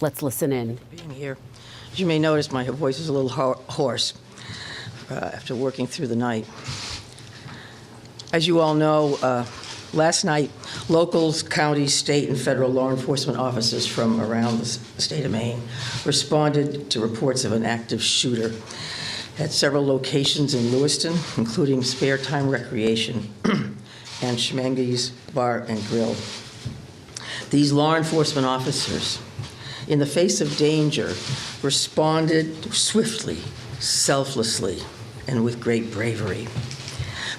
Let's listen in. Being here. As you may notice, my voice is a little hoarse after working through the night. As you all know, last night, locals, county, state, and federal law enforcement officers from around the state of Maine responded to reports of an active shooter at several locations in Lewiston, including Spare Time Recreation and Schmenge's Bar and Grill. These law enforcement officers, in the face of danger, responded swiftly, selflessly, and with great bravery.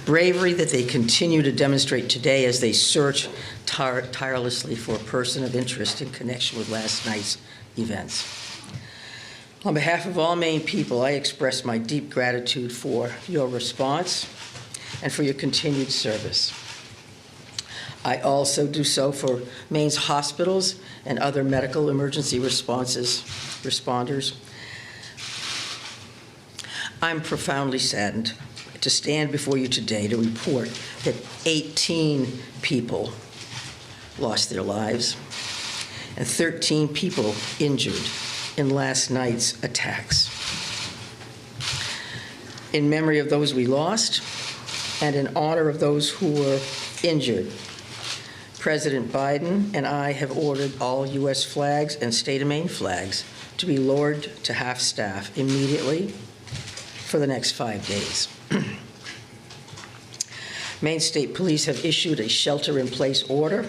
Bravery that they continue to demonstrate today as they search tirelessly for a person of interest in connection with last night's events. On behalf of all Maine people, I express my deep gratitude for your response and for your continued service. I also do so for Maine's hospitals and other medical emergency responders. I'm profoundly saddened to stand before you today to report that 18 people lost their lives and 13 people injured in last night's attacks. In memory of those we lost and in honor of those who were injured, President Biden and I have ordered all U.S. flags and state of Maine flags to be lowered to half-staff immediately for the next 5 days. Maine State Police have issued a shelter-in-place order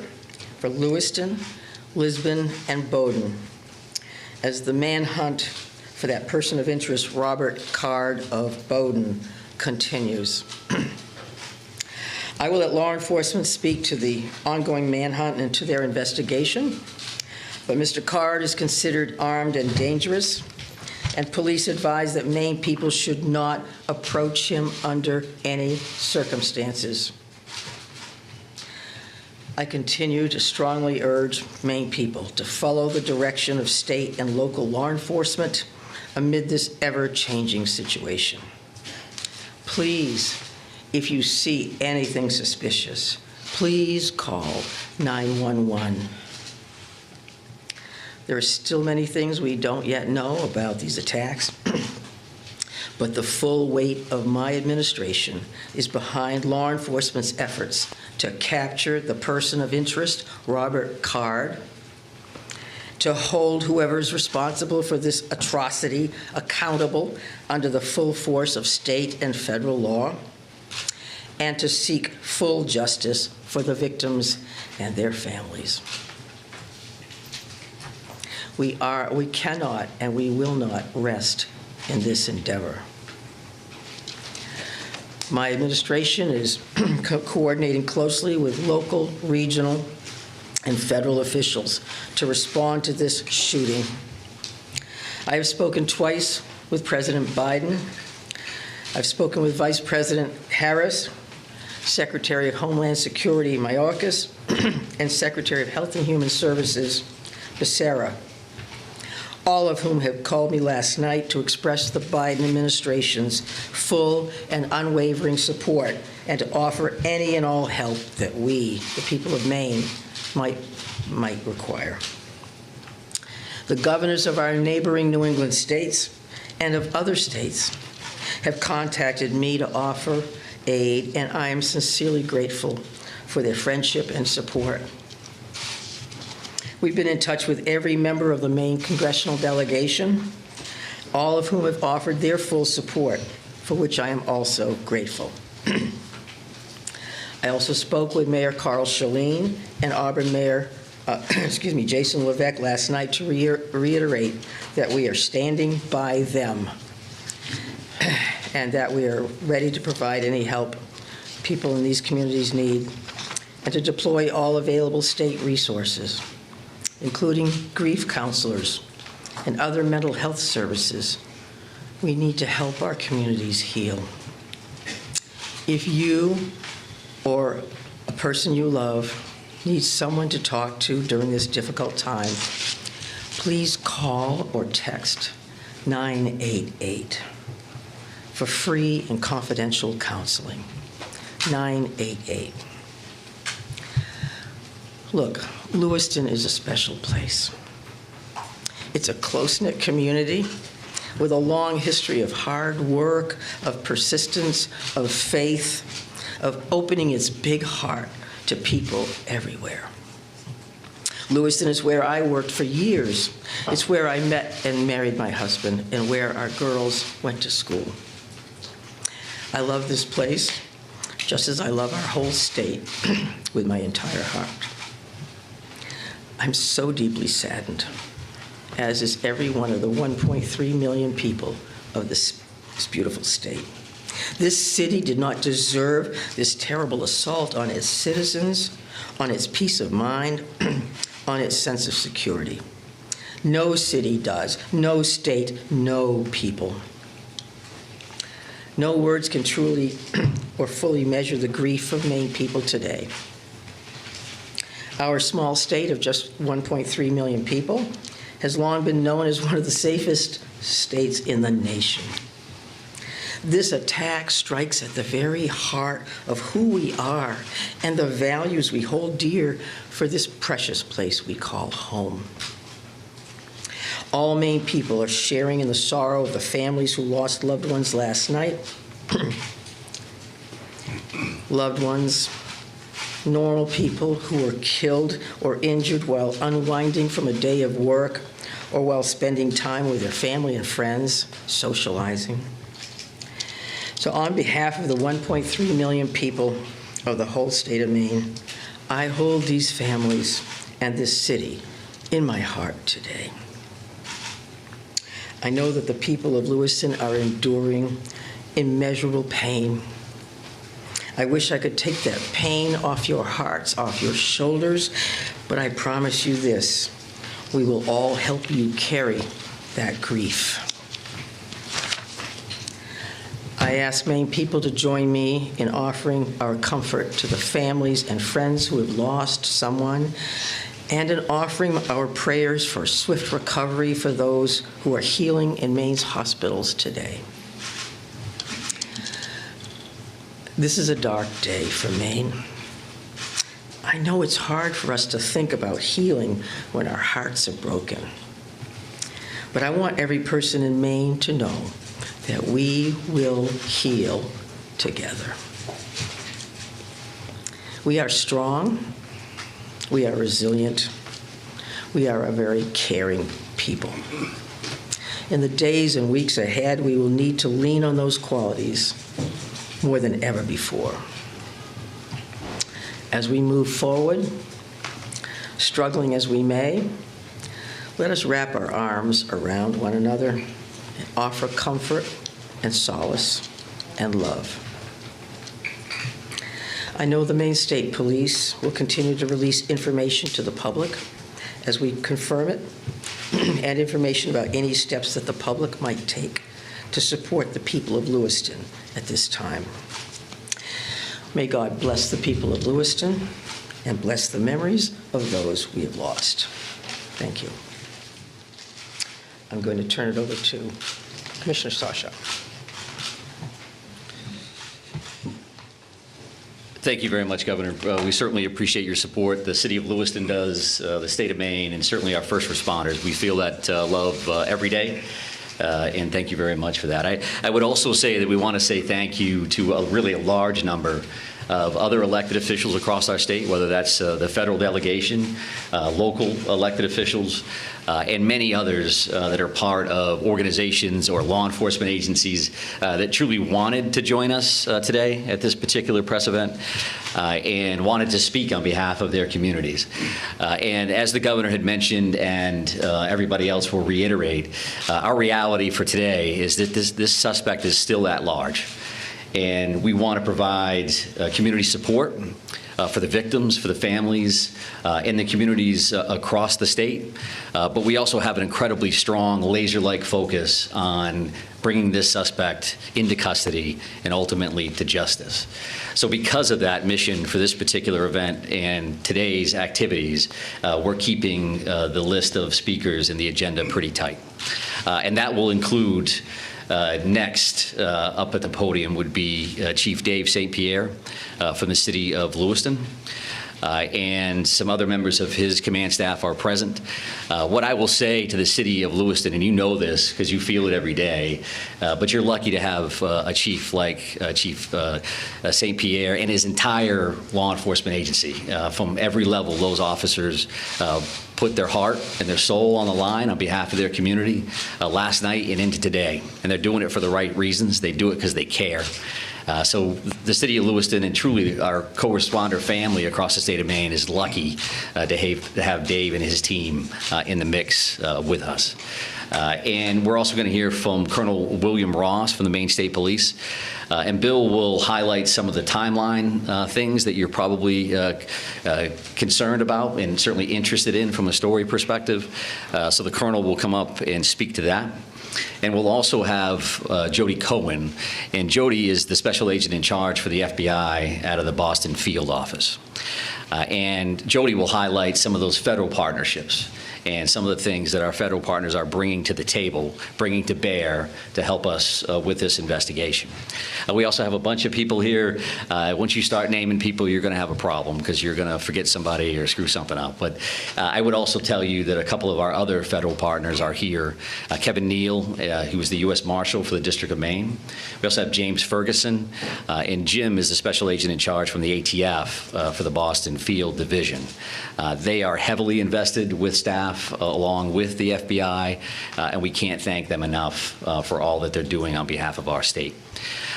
for Lewiston, Lisbon, and Bowdoin as the manhunt for that person of interest, Robert Card of Bowdoin, continues. I will let law enforcement speak to the ongoing manhunt and to their investigation, but Mr. Card is considered armed and dangerous, and police advise that Maine people should not approach him under any circumstances. I continue to strongly urge Maine people to follow the direction of state and local law enforcement amid this ever-changing situation. Please, if you see anything suspicious, please call 911. There are still many things we don't yet know about these attacks, but the full weight of my administration is behind law enforcement's efforts to capture the person of interest, Robert Card, to hold whoever is responsible for this atrocity accountable under the full force of state and federal law, and to seek full justice for the victims and their families. We cannot and we will not rest in this endeavor. My administration is coordinating closely with local, regional, and federal officials to respond to this shooting. I have spoken twice with President Biden. I've spoken with Vice President Harris, Secretary of Homeland Security Mayorkas, and Secretary of Health and Human Services Becerra, all of whom have called me last night to express the Biden administration's full and unwavering support and to offer any and all help that we, the people of Maine, might require. The governors of our neighboring New England states and of other states have contacted me to offer aid, and I am sincerely grateful for their friendship and support. We've been in touch with every member of the Maine congressional delegation, all of whom have offered their full support, for which I am also grateful. I also spoke with Mayor Carl Chalene and Auburn Mayor, Jason Levesque last night to reiterate that we are standing by them and that we are ready to provide any help people in these communities need and to deploy all available state resources, including grief counselors and other mental health services. We need to help our communities heal. If you or a person you love needs someone to talk to during this difficult time, please call or text 988 for free and confidential counseling. 988. Look, Lewiston is a special place. It's a close-knit community with a long history of hard work, of persistence, of faith, of opening its big heart to people everywhere. Lewiston is where I worked for years. It's where I met and married my husband and where our girls went to school. I love this place just as I love our whole state with my entire heart. I'm so deeply saddened, as is every one of the 1.3 million people of this beautiful state. This city did not deserve this terrible assault on its citizens, on its peace of mind, on its sense of security. No city does, no state, no people. No words can truly or fully measure the grief of Maine people today. Our small state of just 1.3 million people has long been known as one of the safest states in the nation. This attack strikes at the very heart of who we are and the values we hold dear for this precious place we call home. All Maine people are sharing in the sorrow of the families who lost loved ones last night. Loved ones, normal people who were killed or injured while unwinding from a day of work or while spending time with their family and friends, socializing. So on behalf of the 1.3 million people of the whole state of Maine, I hold these families and this city in my heart today. I know that the people of Lewiston are enduring immeasurable pain. I wish I could take that pain off your hearts, off your shoulders, but I promise you this, we will all help you carry that grief. I ask Maine people to join me in offering our comfort to the families and friends who have lost someone, and in offering our prayers for swift recovery for those who are healing in Maine's hospitals today. This is a dark day for Maine. I know it's hard for us to think about healing when our hearts are broken. But I want every person in Maine to know that we will heal together. We are strong, we are resilient, we are a very caring people. In the days and weeks ahead, we will need to lean on those qualities more than ever before. As we move forward, struggling as we may, let us wrap our arms around one another and offer comfort and solace and love. I know the Maine State Police will continue to release information to the public as we confirm it, and information about any steps that the public might take to support the people of Lewiston at this time. May God bless the people of Lewiston and bless the memories of those we have lost. Thank you. I'm going to turn it over to Commissioner Sasha. Thank you very much, Governor. We certainly appreciate your support. The City of Lewiston does, the state of Maine, and certainly our first responders. We feel that love every day. And thank you very much for that. I would also say that we want to say thank you to really a large number of other elected officials across our state, whether that's the federal delegation, local elected officials, and many others that are part of organizations or law enforcement agencies that truly wanted to join us today at this particular press event and wanted to speak on behalf of their communities. And as the governor had mentioned, and everybody else will reiterate, our reality for today is that this suspect is still at large. And we want to provide community support for the victims, for the families, and the communities across the state. But we also have an incredibly strong laser-like focus on bringing this suspect into custody and ultimately to justice. So because of that mission for this particular event and today's activities, we're keeping the list of speakers and the agenda pretty tight. And that will include next up at the podium would be Chief Dave St. Pierre from the city of Lewiston. and some other members of his command staff are present. What I will say to the city of Lewiston, and you know this because you feel it every day, but you're lucky to have a chief like Chief St. Pierre and his entire law enforcement agency. From every level, those officers put their heart and their soul on the line on behalf of their community last night and into today. And they're doing it for the right reasons. They do it because they care. So the city of Lewiston and truly our co-responder family across the state of Maine is lucky to have Dave and his team in the mix with us. And we're also going to hear from Colonel William Ross from the Maine State Police. And Bill will highlight some of the timeline things that you're probably concerned about and certainly interested in from a story perspective. So the Colonel will come up and speak to that. And we'll also have Jody Cohen. And Jody is the special agent in charge for the FBI out of the Boston field office. And Jody will highlight some of those federal partnerships and some of the things that our federal partners are bringing to the table, bringing to bear to help us with this investigation. We also have a bunch of people here. Once you start naming people, you're going to have a problem because you're going to forget somebody or screw something up. But I would also tell you that a couple of our other federal partners are here. Kevin Neal, who is the U.S. Marshal for the District of Maine. We also have James Ferguson, and Jim is the special agent in charge from the ATF for the Boston Field Division. They are heavily invested with staff along with the FBI, and we can't thank them enough for all that they're doing on behalf of our state.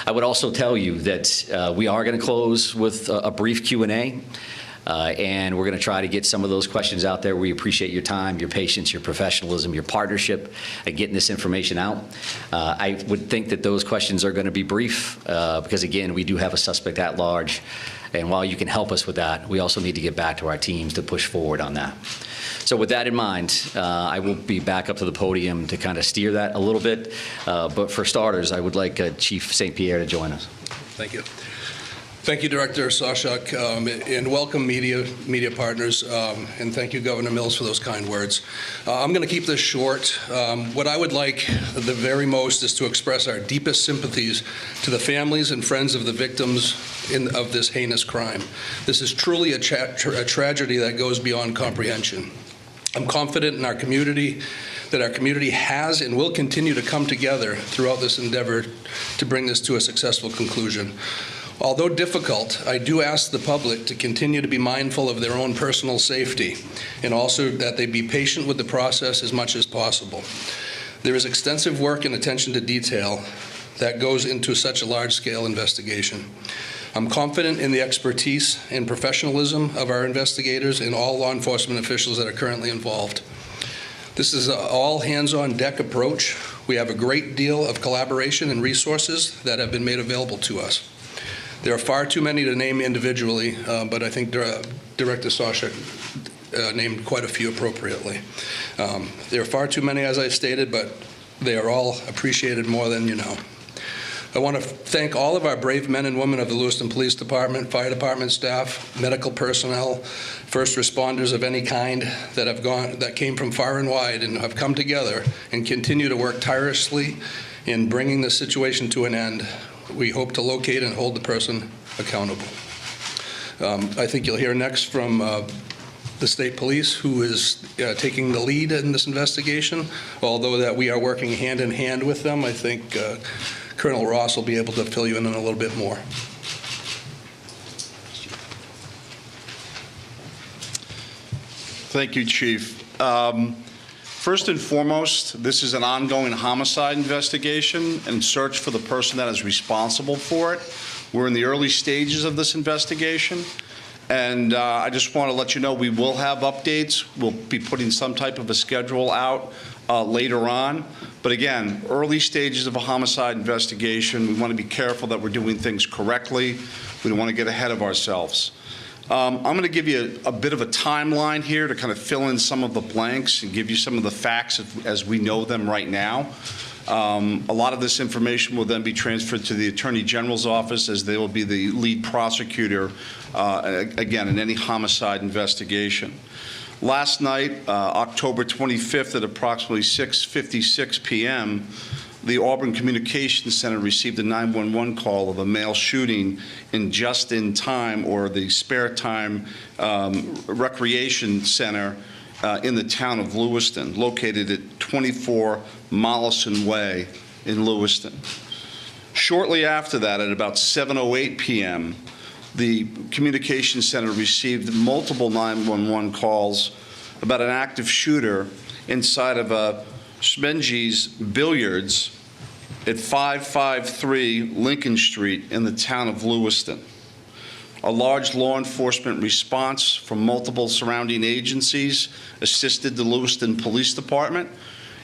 I would also tell you that we are going to close with a brief Q&A, and we're going to try to get some of those questions out there. We appreciate your time, your patience, your professionalism, your partnership at getting this information out. I would think that those questions are going to be brief because, again, we do have a suspect at large, and while you can help us with that, we also need to get back to our teams to push forward on that. So with that in mind, I will be back up to the podium to kind of steer that a little bit. But for starters, I would like Chief St. Pierre to join us. Thank you. Thank you, Director Sawchuk, and welcome media partners, and thank you, Governor Mills, for those kind words. I'm going to keep this short. What I would like the very most is to express our deepest sympathies to the families and friends of the victims of this heinous crime. This is truly a tragedy that goes beyond comprehension. I'm confident in our community, that our community has and will continue to come together throughout this endeavor to bring this to a successful conclusion. Although difficult, I do ask the public to continue to be mindful of their own personal safety and also that they be patient with the process as much as possible. There is extensive work and attention to detail that goes into such a large-scale investigation. I'm confident in the expertise and professionalism of our investigators and all law enforcement officials that are currently involved. This is an all-hands-on-deck approach. We have a great deal of collaboration and resources that have been made available to us. There are far too many to name individually, but I think Director Sawchuk named quite a few appropriately. There are far too many, as I stated, but they are all appreciated more than you know. I want to thank all of our brave men and women of the Lewiston Police Department, Fire Department staff, medical personnel, first responders of any kind that came from far and wide and have come together and continue to work tirelessly in bringing the situation to an end. We hope to locate and hold the person accountable. I think you'll hear next from the state police, who is taking the lead in this investigation. Although that we are working hand in hand with them, I think Colonel Ross will be able to fill you in on a little bit more. Thank you, Chief. First and foremost, this is an ongoing homicide investigation and search for the person that is responsible for it. We're in the early stages of this investigation, and I just want to let you know we will have updates. We'll be putting some type of a schedule out later on. But again, early stages of a homicide investigation, we want to be careful that we're doing things correctly. We don't want to get ahead of ourselves. I'm going to give you a bit of a timeline here to kind of fill in some of the blanks and give you some of the facts as we know them right now. A lot of this information will then be transferred to the Attorney General's office, as they will be the lead prosecutor, again, in any homicide investigation. Last night, October 25th at approximately 6:56 p.m., the Auburn Communications Center received a 911 call of a male shooting in just-in-time, or the spare time, recreation center in the town of Lewiston, located at 24 Mollison Way in Lewiston. Shortly after that, at about 7:08 p.m., the Communications Center received multiple 911 calls about an active shooter inside of a Schmenge's Billiards at 553 Lincoln Street in the town of Lewiston. A large law enforcement response from multiple surrounding agencies assisted the Lewiston Police Department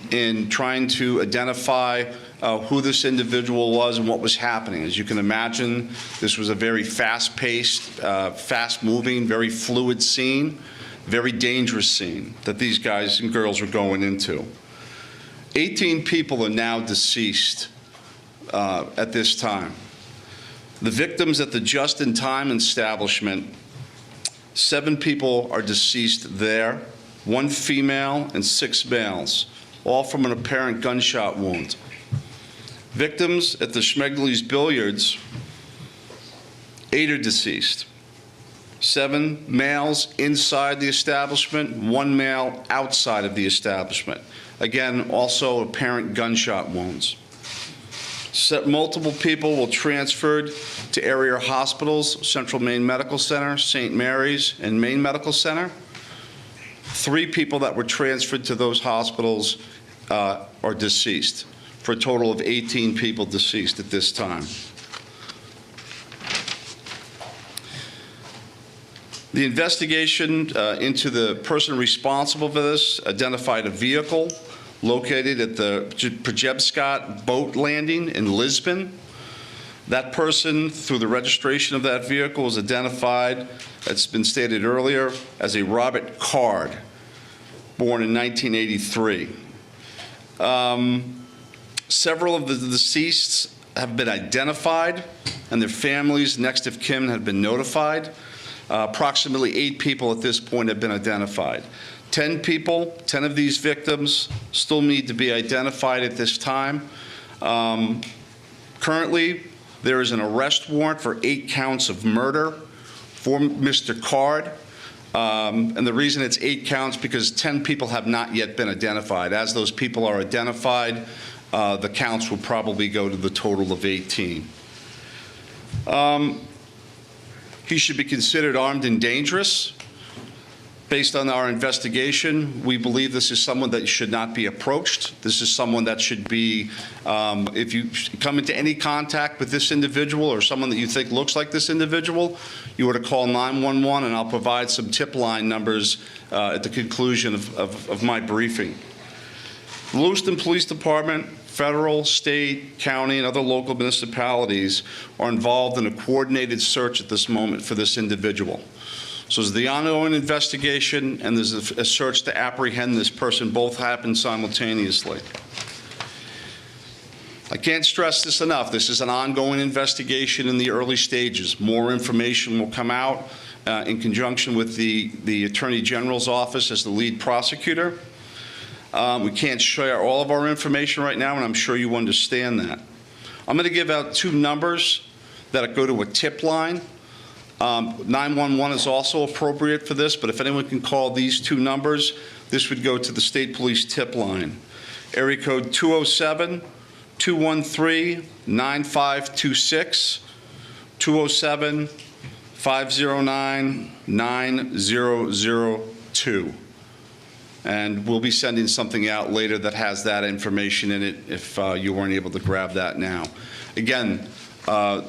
in trying to identify who this individual was and what was happening. As you can imagine, this was a very fast-paced, fast-moving, very fluid scene, very dangerous scene that these guys and girls were going into. 18 people are now deceased at this time. The victims at the just-in-time establishment, 7 people are deceased there, 1 female and 6 males, all from an apparent gunshot wound. Victims at the Schmegli's Billiards, 8 are deceased. 7 males inside the establishment, 1 male outside of the establishment. Again, also apparent gunshot wounds. Multiple people were transferred to area hospitals, Central Maine Medical Center, St. Mary's, and Maine Medical Center. 3 people that were transferred to those hospitals are deceased, for a total of 18 people deceased at this time. The investigation into the person responsible for this identified a vehicle located at the Przebscott boat landing in Lisbon. That person, through the registration of that vehicle, was identified, it's been stated earlier, as a Robert Card, born in 1983. Several of the deceased have been identified, and their families, next of kin, have been notified. Approximately 8 people at this point have been identified. 10 people, 10 of these victims still need to be identified at this time. Currently, there is an arrest warrant for 8 counts of murder for Mr. Card. And the reason it's 8 counts because 10 people have not yet been identified. As those people are identified, the counts will probably go to the total of 18. He should be considered armed and dangerous. Based on our investigation, we believe this is someone that should not be approached. This is someone that should be, if you come into any contact with this individual or someone that you think looks like this individual, you were to call 911, and I'll provide some tip line numbers at the conclusion of my briefing. The Lewiston Police Department, federal, state, county, and other local municipalities are involved in a coordinated search at this moment for this individual. So there's the ongoing investigation, and there's a search to apprehend this person. Both happen simultaneously. I can't stress this enough. This is an ongoing investigation in the early stages. More information will come out in conjunction with the Attorney General's office as the lead prosecutor. We can't share all of our information right now, and I'm sure you understand that. I'm going to give out 2 numbers that go to a tip line. 911 is also appropriate for this, but if anyone can call these 2 numbers, this would go to the State Police tip line. Area code 207-213-9526, 207-509-9002. And we'll be sending something out later that has that information in it if you weren't able to grab that now. Again,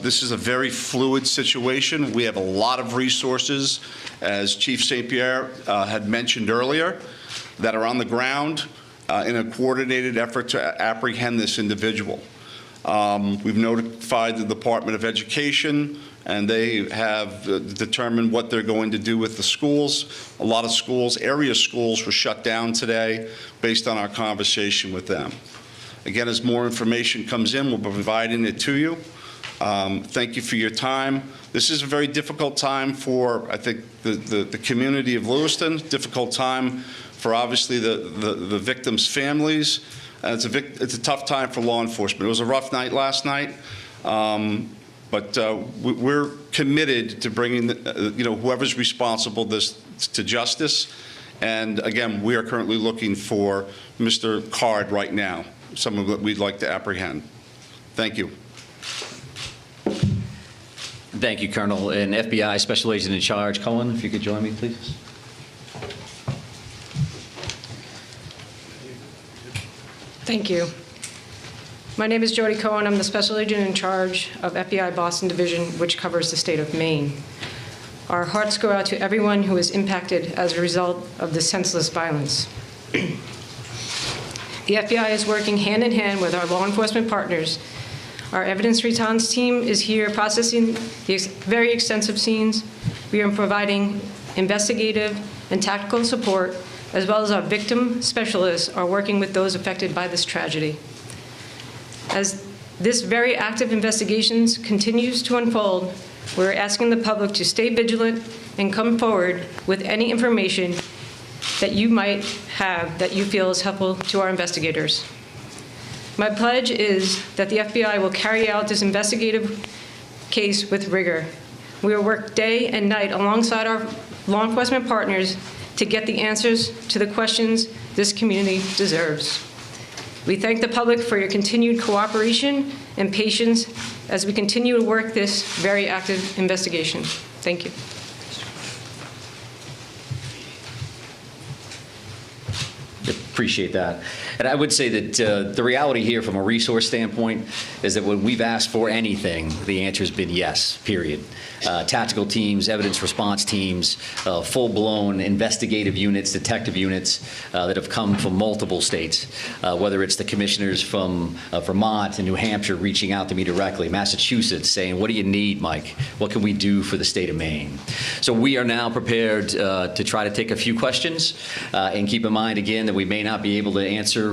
this is a very fluid situation. We have a lot of resources, as Chief St. Pierre had mentioned earlier, that are on the ground in a coordinated effort to apprehend this individual. We've notified the Department of Education, and they have determined what they're going to do with the schools. A lot of schools, area schools, were shut down today based on our conversation with them. Again, as more information comes in, we'll be providing it to you. Thank you for your time. This is a very difficult time for, I think, the community of Lewiston, difficult time for obviously the victims' families. and it's a tough time for law enforcement. It was a rough night last night, but we're committed to bringing whoever's responsible this to justice. And again, we are currently looking for Mr. Card right now, someone that we'd like to apprehend. Thank you. Thank you, Colonel. And FBI Special Agent in Charge, Cohen, if you could join me, please. Thank you. My name is Jody Cohen. I'm the Special Agent in charge of FBI Boston Division, which covers the state of Maine. Our hearts go out to everyone who is impacted as a result of this senseless violence. The FBI is working hand in hand with our law enforcement partners. Our evidence response team is here processing these very extensive scenes. We are providing investigative and tactical support, as well as our victim specialists are working with those affected by this tragedy. As this very active investigation continues to unfold, we're asking the public to stay vigilant and come forward with any information that you might have that you feel is helpful to our investigators. My pledge is that the FBI will carry out this investigative case with rigor. We will work day and night alongside our law enforcement partners to get the answers to the questions this community deserves. We thank the public for your continued cooperation and patience as we continue to work this very active investigation. Thank you. Appreciate that. And I would say that the reality here from a resource standpoint is that when we've asked for anything, the answer has been yes, period. Tactical teams, evidence response teams, full-blown investigative units, detective units that have come from multiple states, whether it's the commissioners from Vermont and New Hampshire reaching out to me directly, Massachusetts saying, what do you need, Mike? What can we do for the state of Maine? So we are now prepared to try to take a few questions and keep in mind, again, that we may not be able to answer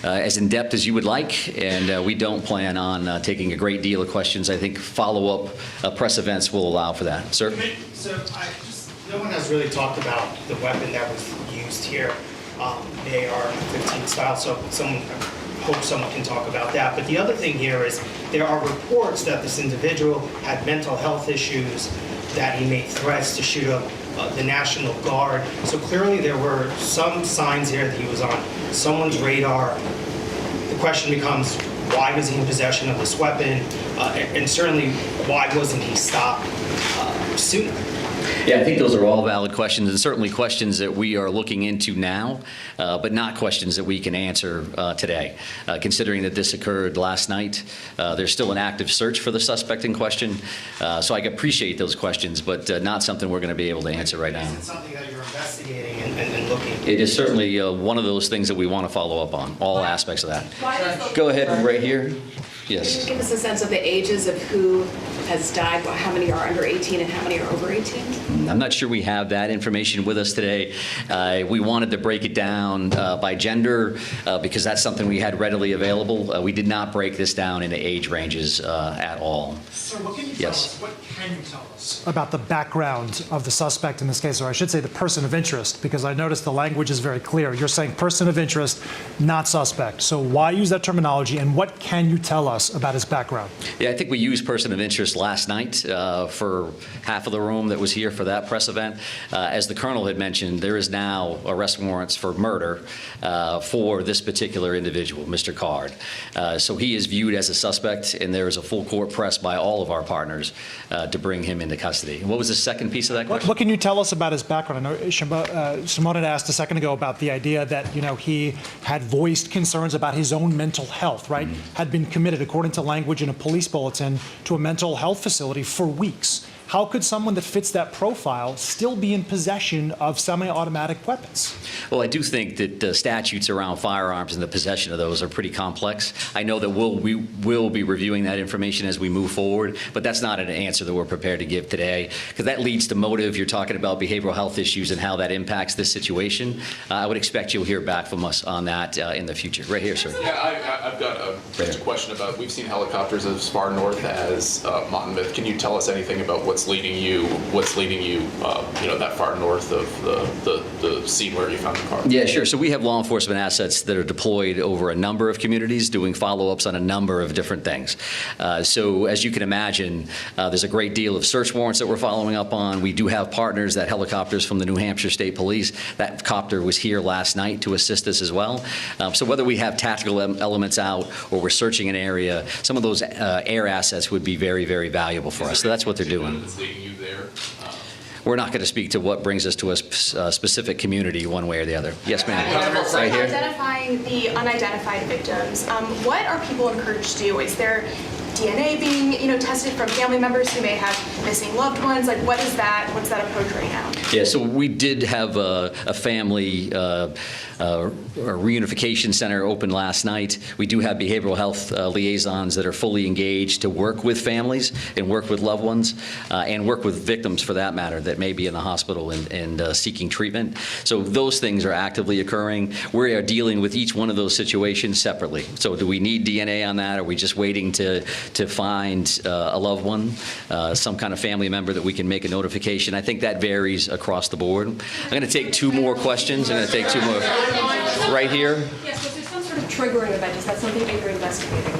as in-depth as you would like, and we don't plan on taking a great deal of questions. I think follow-up press events will allow for that. Sir? So no one has really talked about the weapon that was used here, the AR-15 style, so I hope someone can talk about that. But the other thing here is there are reports that this individual had mental health issues, that he made threats to shoot up the National Guard. So clearly there were some signs here that he was on someone's radar. The question becomes, why was he in possession of this weapon? And certainly, why wasn't he stopped sooner? Yeah, I think those are all valid questions, and certainly questions that we are looking into now, but not questions that we can answer today. Considering that this occurred last night, there's still an active search for the suspect in question. So I appreciate those questions, but not something we're going to be able to answer right now. Is it something that you're investigating and looking at? It is certainly one of those things that we want to follow up on, all aspects of that. Go ahead, right here. Yes. Can you give us a sense of the ages of who has died, how many are under 18 and how many are over 18? I'm not sure we have that information with us today. We wanted to break it down by gender because that's something we had readily available. We did not break this down into age ranges at all. Sir, what can you Yes. tell us? What can you tell us about the background of the suspect in this case, or I should say the person of interest, because I noticed the language is very clear. You're saying person of interest, not suspect. So why use that terminology, and what can you tell us about his background? Yeah, I think we used person of interest last night for half of the room that was here for that press event. As the Colonel had mentioned, there is now arrest warrants for murder for this particular individual, Mr. Card. So he is viewed as a suspect, and there is a full court press by all of our partners to bring him into custody. What was the second piece of that question? What can you tell us about his background? I know Simone had asked a second ago about the idea that, he had voiced concerns about his own mental health, right? Mm-hmm. Had been committed, according to language in a police bulletin, to a mental health facility for weeks. How could someone that fits that profile still be in possession of semi-automatic weapons? Well, I do think that the statutes around firearms and the possession of those are pretty complex. I know that we will be reviewing that information as we move forward, but that's not an answer that we're prepared to give today, because that leads to motive. You're talking about behavioral health issues and how that impacts this situation. I would expect you'll hear back from us on that in the future. Right here, sir. Yeah, I've got a question about, we've seen helicopters as far north as Monmouth. Can you tell us anything about what's what's leading you, that far north of the scene where you found the car? Yeah, sure. So we have law enforcement assets that are deployed over a number of communities doing follow-ups on a number of different things. So as you can imagine, there's a great deal of search warrants that we're following up on. We do have partners, that helicopters from the New Hampshire State Police. That copter was here last night to assist us as well. So whether we have tactical elements out or we're searching an area, some of those air assets would be very, very valuable for us. So that's what they're doing. That's leading you there? We're not going to speak to what brings us to a specific community one way or the other. Yes, ma'am. Right here. Identifying the unidentified victims, what are people encouraged to do? Is there DNA being, tested from family members who may have missing loved ones? Like, what's that approach right now? Yeah, so we did have a family reunification center open last night. We do have behavioral health liaisons that are fully engaged to work with families and work with loved ones and work with victims, for that matter, that may be in the hospital and seeking treatment. So those things are actively occurring. We are dealing with each one of those situations separately. So do we need DNA on that? Are we just waiting to find a loved one, some kind of family member that we can make a notification? I think that varies across the board. I'm going to take two more questions. I'm going to take two more. Right here. Yes, was there some sort of triggering event? Is that something that you're investigating?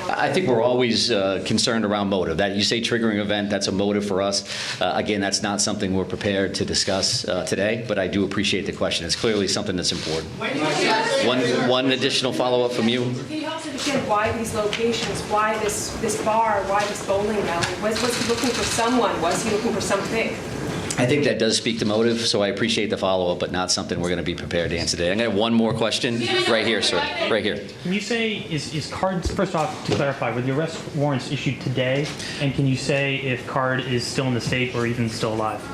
I think we're always concerned around motive. That you say triggering event, that's a motive for us. Again, that's not something we're prepared to discuss today, but I do appreciate the question. It's clearly something that's important. One additional follow-up from you. Can you help us understand why these locations, why this bar, why this bowling alley? Was he looking for someone? Was he looking for something? I think that does speak to motive, so I appreciate the follow-up, but not something we're going to be prepared to answer today. I'm going to have one more question. Right here, sir. Right here. Can you say, is Card, first off, to clarify, were the arrest warrants issued today? And can you say if Card is still in the state or even still alive?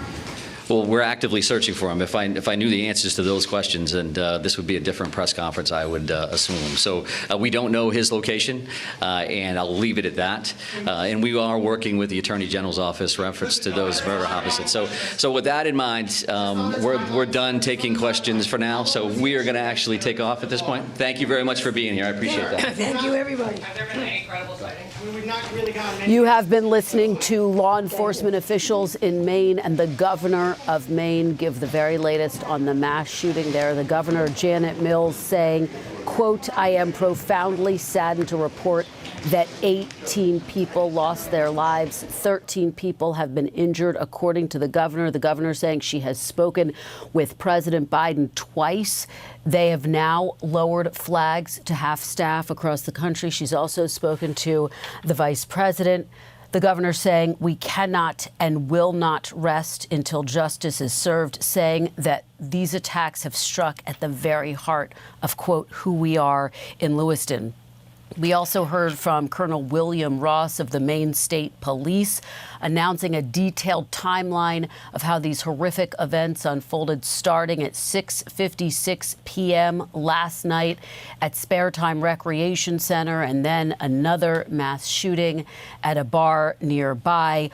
Well, we're actively searching for him. If I knew the answers to those questions, and this would be a different press conference, I would assume. So we don't know his location, and I'll leave it at that. And we are working with the Attorney General's office reference to those murder homicides. So with that in mind, we're done taking questions for now. So we are going to actually take off at this point. Thank you very much for being here. I appreciate that. Thank you, everybody. Have there been any credible sightings? We've not really gotten any. You have been listening to law enforcement officials in Maine and the governor of Maine give the very latest on the mass shooting there. The governor, Janet Mills, saying, quote, "I am profoundly saddened to report that 18 people lost their lives. 13 people have been injured, according to the governor. The governor saying she has spoken with President Biden twice. They have now lowered flags to half staff across the country. She's also spoken to the vice president. The governor saying we cannot and will not rest until justice is served, saying that these attacks have struck at the very heart of, quote, who we are in Lewiston. We also heard from Colonel William Ross of the Maine State Police announcing a detailed timeline of how these horrific events unfolded, starting at 6:56 p.m. last night at Spare Time Recreation Center, and then another mass shooting at a bar nearby.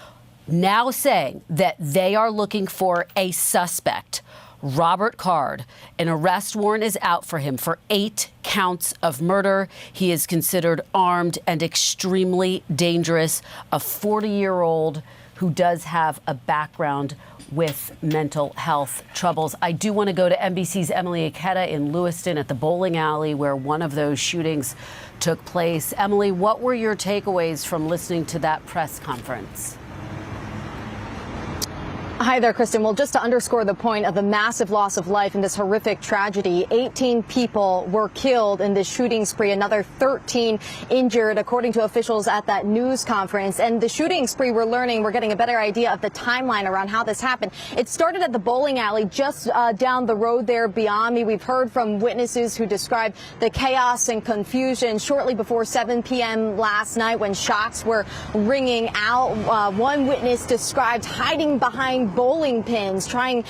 Now saying that they are looking for a suspect, Robert Card. An arrest warrant is out for him for 8 counts of murder. He is considered armed and extremely dangerous, a 40-year-old who does have a background with mental health troubles. I do want to go to NBC's Emily Ikeda in Lewiston at the bowling alley where one of those shootings took place. Emily, what were your takeaways from listening to that press conference? Hi there, Kristen. Well, just to underscore the point of the massive loss of life in this horrific tragedy, 18 people were killed in this shooting spree, another 13 injured, according to officials at that news conference. And the shooting spree, we're getting a better idea of the timeline around how this happened. It started at the bowling alley just down the road there beyond me. We've heard from witnesses who described the chaos and confusion shortly before 7 p.m. last night when shots were ringing out. One witness described hiding behind bowling pins, trying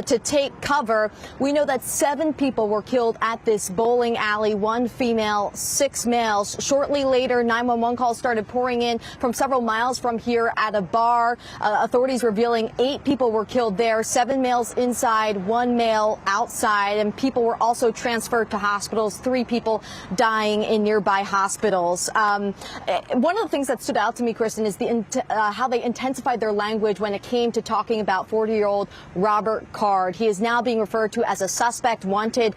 to take cover. We know that 7 people were killed at this bowling alley, 1 female, 6 males. Shortly later, 911 calls started pouring in from several miles from here at a bar. Authorities revealing 8 people were killed there, 7 males inside, 1 male outside, and people were also transferred to hospitals, 3 people dying in nearby hospitals. One of the things that stood out to me, Kristen, is how they intensified their language when it came to talking about 40-year-old Robert Card. He is now being referred to as a suspect wanted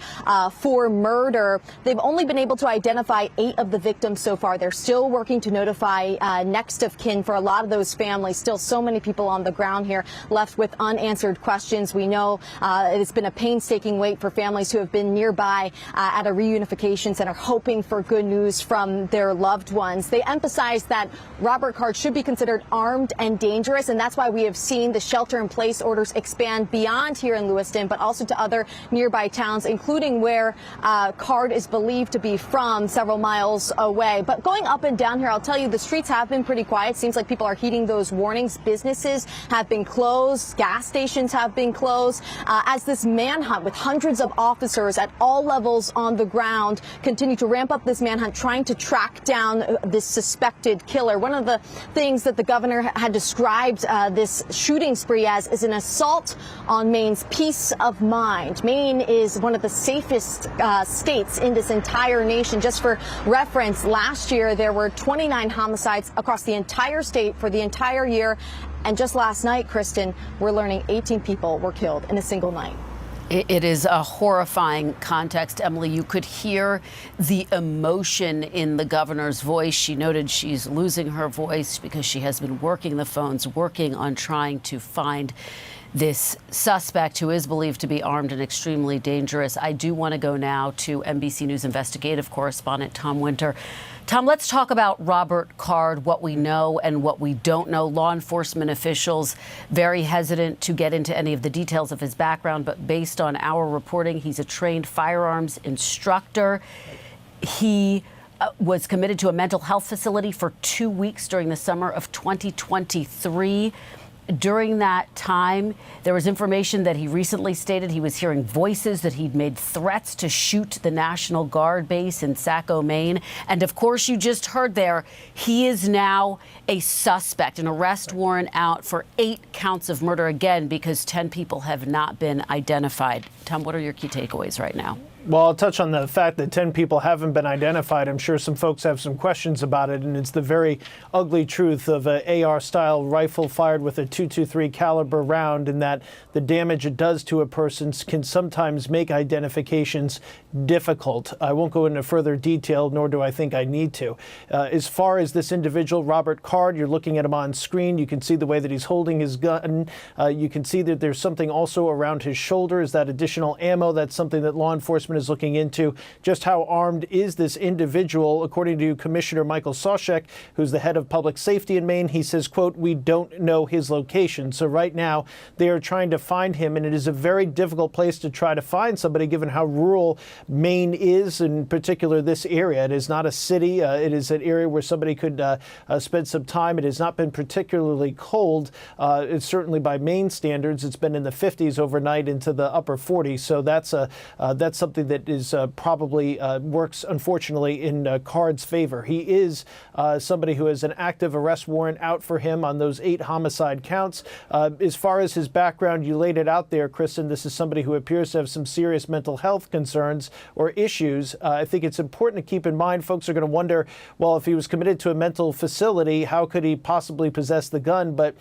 for murder. They've only been able to identify 8 of the victims so far. They're still working to notify next of kin for a lot of those families. Still so many people on the ground here left with unanswered questions. We know it's been a painstaking wait for families who have been nearby at a reunification center hoping for good news from their loved ones. They emphasize that Robert Card should be considered armed and dangerous, and that's why we have seen the shelter-in-place orders expand beyond here in Lewiston, but also to other nearby towns, including where Card is believed to be from, several miles away. But going up and down here, I'll tell you, the streets have been pretty quiet. Seems like people are heeding those warnings. Businesses have been closed. Gas stations have been closed as this manhunt with hundreds of officers at all levels on the ground continue to ramp up this manhunt, trying to track down this suspected killer. One of the things that the governor had described this shooting spree as is an assault on Maine's peace of mind. Maine is one of the safest states in this entire nation. Just for reference, last year there were 29 homicides across the entire state for the entire year. And just last night, Kristen, we're learning 18 people were killed in a single night. It is a horrifying context, Emily. You could hear the emotion in the governor's voice. She noted she's losing her voice because she has been working the phones, working on trying to find this suspect who is believed to be armed and extremely dangerous. I do want to go now to NBC News investigative correspondent Tom Winter. Tom, let's talk about Robert Card, what we know and what we don't know. Law enforcement officials very hesitant to get into any of the details of his background, but based on our reporting, he's a trained firearms instructor. He was committed to a mental health facility for 2 weeks during the summer of 2023. During that time, there was information that he recently stated he was hearing voices, that he'd made threats to shoot the National Guard base in Saco, Maine. And of course, you just heard there, he is now a suspect, an arrest warrant out for 8 counts of murder, again, because 10 people have not been identified. Tom, what are your key takeaways right now? Well, I'll touch on the fact that 10 people haven't been identified. I'm sure some folks have some questions about it, and it's the very ugly truth of an AR-style rifle fired with a .223 caliber round, and that the damage it does to a person can sometimes make identifications difficult. I won't go into further detail, nor do I think I need to. As far as this individual, Robert Card, you're looking at him on screen. You can see the way that he's holding his gun. You can see that there's something also around his shoulder. Is that additional ammo? That's something that law enforcement is looking into. Just how armed is this individual? According to Commissioner Michael Sawchuk, who's the head of public safety in Maine, he says, quote, "We don't know his location." So right now they are trying to find him, and it is a very difficult place to try to find somebody given how rural Maine is, in particular this area. It is not a city. It is an area where somebody could spend some time. It has not been particularly cold. It's certainly by Maine standards. It's been in the 50s overnight into the upper 40s. So that's something that is probably works, unfortunately, in Card's favor. He is somebody who has an active arrest warrant out for him on those 8 homicide counts. As far as his background, you laid it out there, Kristen. This is somebody who appears to have some serious mental health concerns or issues. I think it's important to keep in mind, folks are going to wonder, well, if he was committed to a mental facility, how could he possibly possess the gun? But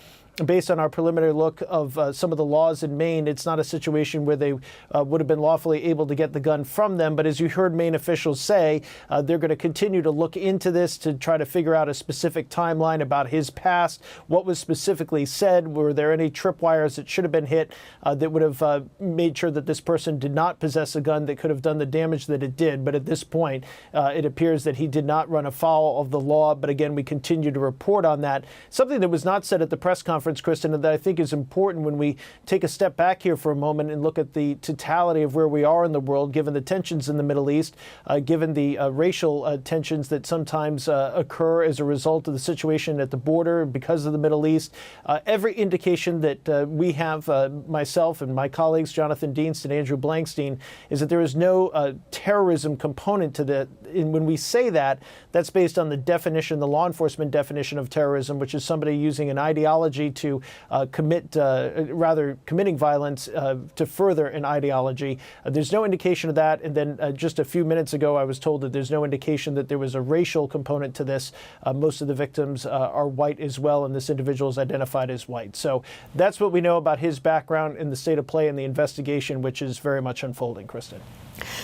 based on our preliminary look of some of the laws in Maine, it's not a situation where they would have been lawfully able to get the gun from them. But as you heard Maine officials say, they're going to continue to look into this to try to figure out a specific timeline about his past, what was specifically said, were there any tripwires that should have been hit that would have made sure that this person did not possess a gun that could have done the damage that it did. But at this point, it appears that he did not run afoul of the law. But again, we continue to report on that. Something that was not said at the press conference conference, Kristen, that I think is important when we take a step back here for a moment and look at the totality of where we are in the world, given the tensions in the Middle East, given the racial tensions that sometimes occur as a result of the situation at the border because of the Middle East. Every indication that we have, myself and my colleagues, Jonathan Dienst and Andrew Blankstein, is that there is no terrorism component to that. And when we say that, that's based on the definition, the law enforcement definition of terrorism, which is somebody using an ideology to committing violence to further an ideology. There's no indication of that. And then just a few minutes ago, I was told that there's no indication that there was a racial component to this. Most of the victims are white as well, and this individual is identified as white. So that's what we know about his background in the state of play and the investigation, which is very much unfolding, Kristen.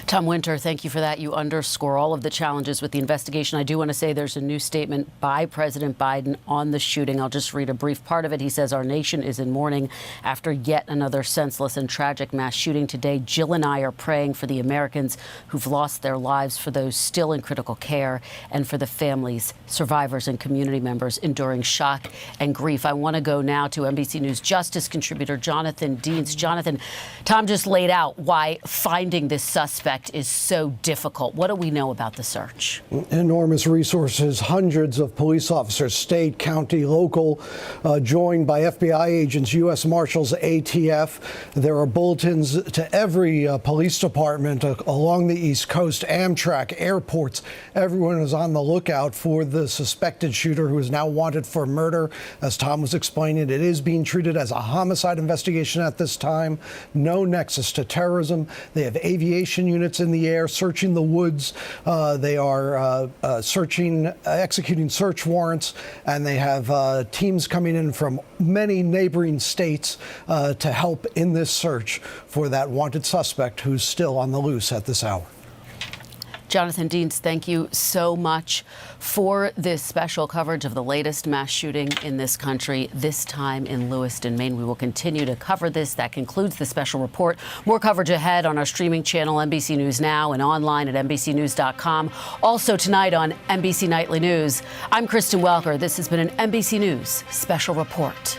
Tom Winter, thank you for that. You underscore all of the challenges with the investigation. I do want to say there's a new statement by President Biden on the shooting. I'll just read a brief part of it. He says, "Our nation is in mourning after yet another senseless and tragic mass shooting today. Jill and I are praying for the Americans who've lost their lives, for those still in critical care, and for the families, survivors, and community members enduring shock and grief." I want to go now to NBC News Justice contributor Jonathan Dienst. Jonathan, Tom just laid out why finding this suspect is so difficult. What do we know about the search? Enormous resources, hundreds of police officers, state, county, local, joined by FBI agents, U.S. Marshals, ATF. There are bulletins to every police department along the East Coast, Amtrak, airports. Everyone is on the lookout for the suspected shooter who is now wanted for murder. As Tom was explaining, it is being treated as a homicide investigation at this time. No nexus to terrorism. They have aviation units in the air searching the woods. They are executing search warrants, and they have teams coming in from many neighboring states to help in this search for that wanted suspect who's still on the loose at this hour. Jonathan Dienst, thank you so much for this special coverage of the latest mass shooting in this country, this time in Lewiston, Maine. We will continue to cover this. That concludes the special report. More coverage ahead on our streaming channel, NBC News Now, and online at NBCnews.com. Also tonight on NBC Nightly News. I'm Kristen Welker. This has been an NBC News special report.